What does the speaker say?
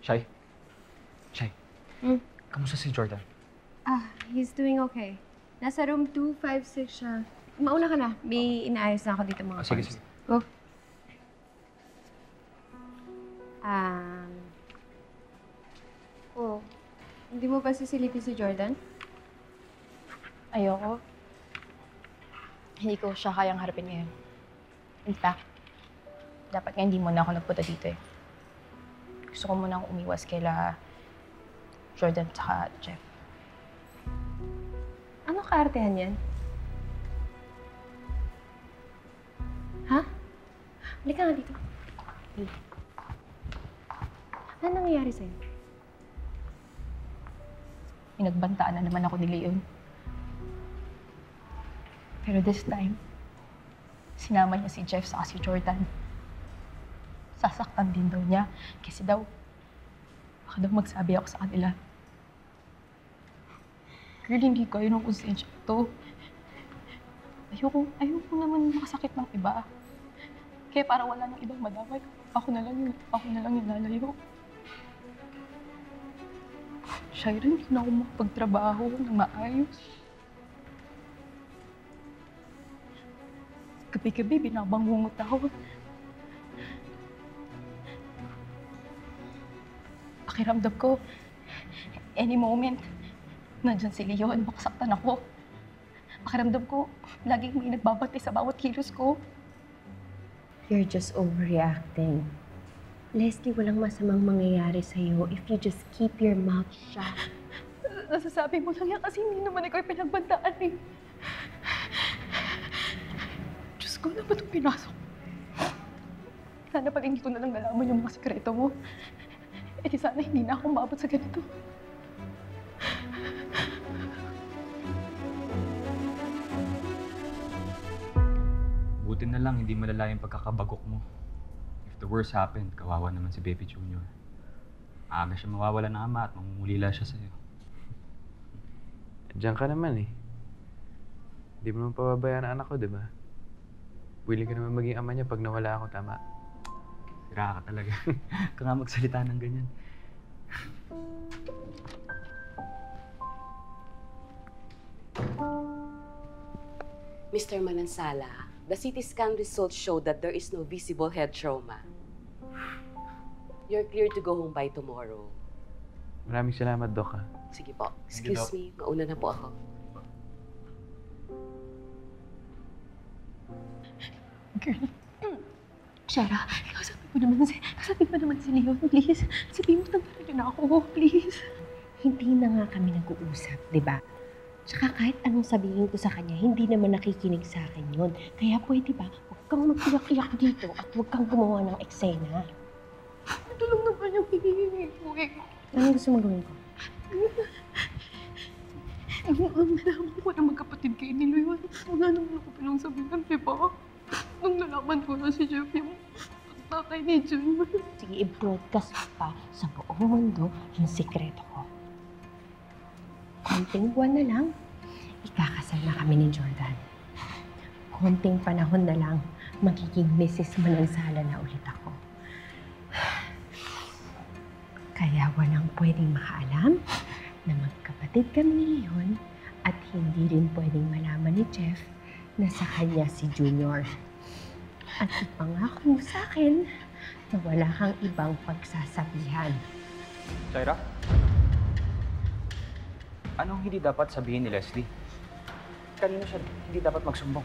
Shai? Shai, Hmm? kamusta si Jordan? He's doing okay. Nasa room 256 siya. Mauna ka na. May inaayos na ako dito mga Sige, parts. sige. Go. Hindi mo ba sisilipin si Jordan? Ayoko. Hindi ko siya kayang harapin ngayon. In fact, dapat nga hindi muna ako nagpunta dito eh. Gusto ko munang umiwas kaila Jordan at Jeff. Ano kaartehan yan? Ha? Halika nga dito. Hey. Ano nangyayari sa'yo? Pinagbantaan na naman ako ni Leon. Pero this time, sinama niya si Jeff sa si Jordan. Sasaktan din daw niya kasi daw, baka daw magsabi ako sa kanila. Girl, hindi kayo ng konsensya to. Ayoko naman makasakit ng iba. Kaya para wala nang ibang madamay, ako na lang yung lalayo. Shira, hindi na ako makapagtrabaho ng maayos. Gabi-gabi, binabangungot ako. Pakiramdam ko, any moment, nandyan si Leon, makasaktan ako. Pakiramdam ko, laging may nagbabantay sa bawat kilos ko. You're just overreacting. Leslie, walang masamang mangyayari sa'yo if you just keep your mouth shut. Nasasabi mo lang yan kasi hindi naman ikaw pinagbantaan eh. Diyos ko, ano ba itong pinasok? Sana pala hindi ko na lang nalaman yung mga sekreto mo. Eh di sana hindi na ako umabot sa ganito. Buti na lang, hindi malala yung pagkakabagok mo. If the worst happened, kawawa naman si Baby Junior. Aga siya mawawala ng ama at mamumulila siya sa'yo. Diyan ka naman eh. Hindi mo naman pababayaan ang anak ko, di ba? Willing ka naman maging ama niya pag nawala ako, tama? Sira ka talaga. Ka nga magsalita ng ganyan. Mr. Manansala, the CT scan results show that there is no visible head trauma. You're clear to go home by tomorrow. Maraming salamat, Doc, ha? Sige po. Thank you, Excuse me, mauna na po ako. Girl. Shara, kasabi mo naman si Leon, please. Sabihin mo nagdala na ako, please. Hindi na nga kami nag-uusap, di ba? Tsaka kahit anong sabihin ko sa kanya, hindi naman nakikinig sa akin yun. Kaya pwede ba, huwag kang mag-iyak-iyak dito at huwag kang gumawa ng eksena. Ito lang naman yung hinihingi ko eh. Anong gusto mong gawin ko? Ang nalaman ko na magkapatid kayo ni Leon. Wala naman ako pinangsabihan, di ba? Nung nalaman ko na si Jeff yung tatay ni Jun. Sige, i-broadcast pa sa buong mundo yung sikreto ko. Konting buwan na lang, ikakasal na kami ni Jordan. Konting panahon na lang, magiging Mrs. Manansala na ulit ako. Kaya walang pwedeng makaalam na magkapatid kami ni Leon at hindi rin pwedeng malaman ni Jeff na sa kanya si Junior. At ipangako mo sa akin na wala kang ibang pagsasabihan. Shaira? Anong hindi dapat sabihin ni Leslie? Kanino siya hindi dapat magsumbong?